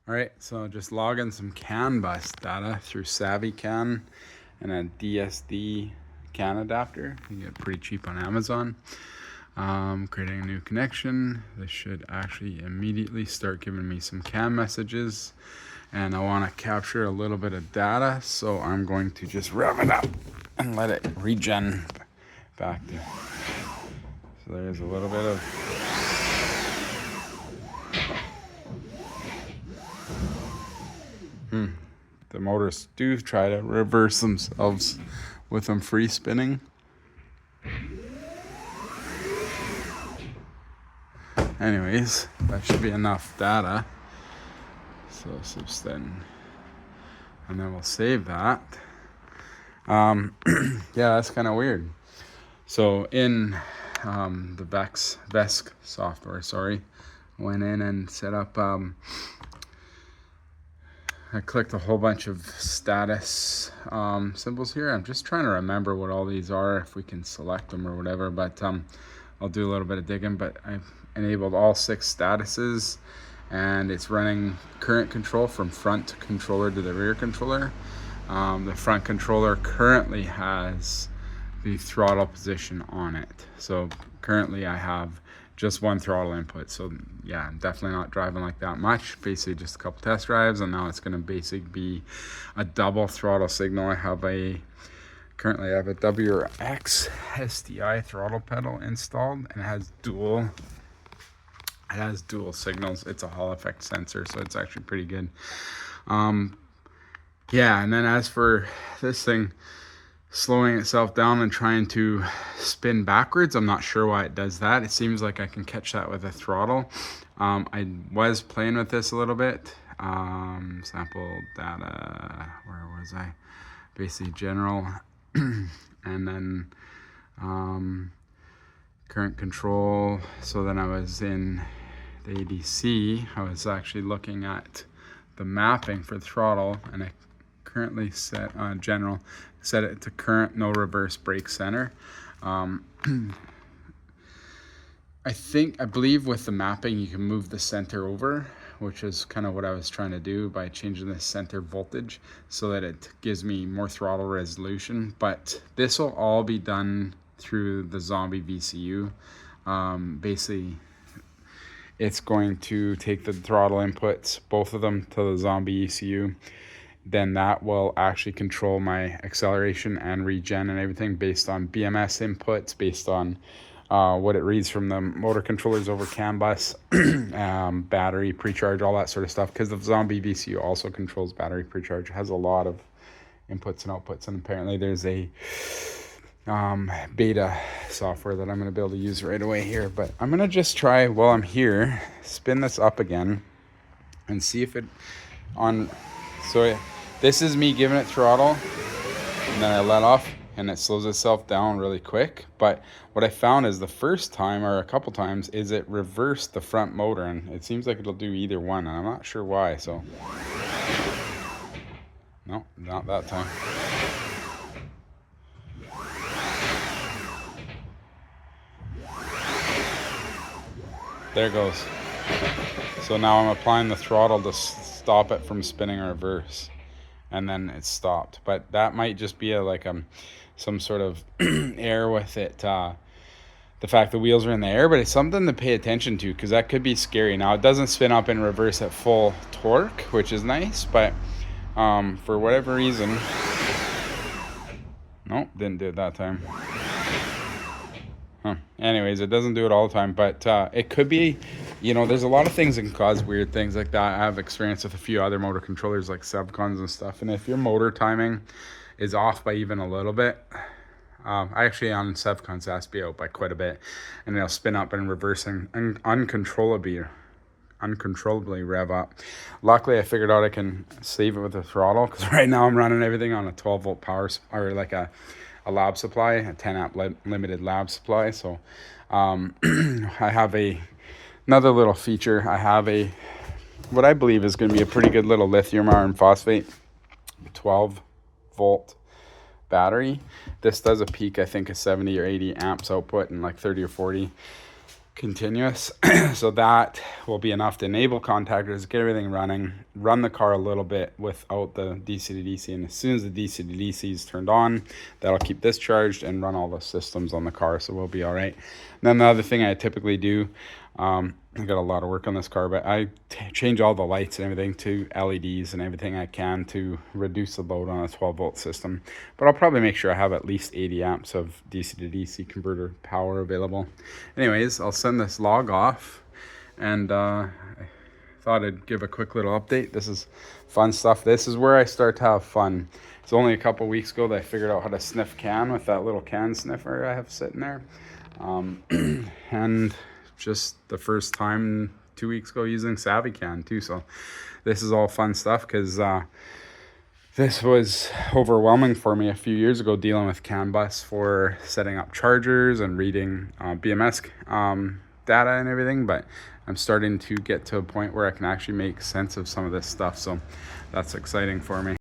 All right, so just logging some CAN bus data through SavvyCAN and a DSD CAN adapter. You get pretty cheap on Amazon. Creating a new connection. This should actually immediately start giving me some CAN messages. And I want to capture a little bit of data, so I'm going to just rev it up and let it regen back to. So there's a little bit of. The motors do try to reverse themselves with them free spinning. Anyways, that should be enough data. So then, and then we'll save that. Yeah, that's kind of weird. So in the VESC software, went in and set up. I clicked a whole bunch of status symbols here. I'm just trying to remember what all these are, if we can select them or whatever, but I'll do a little bit of digging. But I've enabled all 6 statuses, and it's running current control from front controller to the rear controller. The front controller currently has the throttle position on it. So currently I have just one throttle input. So yeah, I'm definitely not driving like that much. Basically just a couple test drives, and now it's going to basically be a double throttle signal. Currently I have a WX SDI throttle pedal installed, and it has dual signals. It's a Hall effect sensor, so it's actually pretty good. Yeah, and then as for this thing slowing itself down and trying to spin backwards, I'm not sure why it does that. It seems like I can catch that with a throttle. I was playing with this a little bit. Sample data, where was I? Basically general, and then current control. So then I was in the ADC. I was actually looking at the mapping for throttle, and I currently set it to current, no reverse, brake center. I believe with the mapping you can move the center over, which is kind of what I was trying to do by changing the center voltage so that it gives me more throttle resolution. But this will all be done through the Zombie VCU. Basically, it's going to take the throttle inputs, both of them, to the Zombie ECU. Then that will actually control my acceleration and regen and everything based on BMS inputs, based on what it reads from the motor controllers over CAN bus, battery precharge, all that sort of stuff. Because the Zombie VCU also controls battery precharge. It has a lot of inputs and outputs, and apparently there's a beta software that I'm going to be able to use right away here. But I'm going to just try, while I'm here, spin this up again and see if it this is me giving it throttle, and then I let off and it slows itself down really quick. But what I found is the first time, or a couple times, is it reversed the front motor, and it seems like it'll do either one, and I'm not sure why. So no, not that time. There it goes. So now I'm applying the throttle to stop it from spinning reverse, and then it stopped. But that might just be some sort of error with it, the fact the wheels are in the air. But it's something to pay attention to, because that could be scary. Now it doesn't spin up in reverse at full torque, which is nice, but for whatever reason, nope, didn't do it that time. Anyways, it doesn't do it all the time, but it could be, there's a lot of things that can cause weird things like that. I have experience with a few other motor controllers like Sevcons and stuff, and if your motor timing is off by even a little bit, I actually on Sevcons asked be out by quite a bit, and they'll spin up and reverse and uncontrollably rev up. Luckily, I figured out I can save it with the throttle, because right now I'm running everything on a 12-volt power, or like a lab supply, a 10 amp limited lab supply. So I have another little feature. I have what I believe is going to be a pretty good little lithium iron phosphate 12-volt battery. This does a peak, I think, of 70 or 80 amps output and like 30 or 40 continuous. So that will be enough to enable contactors, get everything running, run the car a little bit without the DC to DC. And as soon as the DC to DC is turned on, that'll keep this charged and run all the systems on the car. So we'll be all right. And then the other thing I typically do, I got a lot of work on this car, but I change all the lights and everything to LEDs and everything I can to reduce the load on a 12-volt system. But I'll probably make sure I have at least 80 amps of DC to DC converter power available. Anyways, I'll send this log off, and I thought I'd give a quick little update. This is fun stuff. This is where I start to have fun. It's only a couple weeks ago that I figured out how to sniff can with that little can sniffer I have sitting there. And just the first time 2 weeks ago using Savvy Can too. So this is all fun stuff, because this was overwhelming for me a few years ago, dealing with CAN bus for setting up chargers and reading BMS data and everything. But I'm starting to get to a point where I can actually make sense of some of this stuff. So that's exciting for me.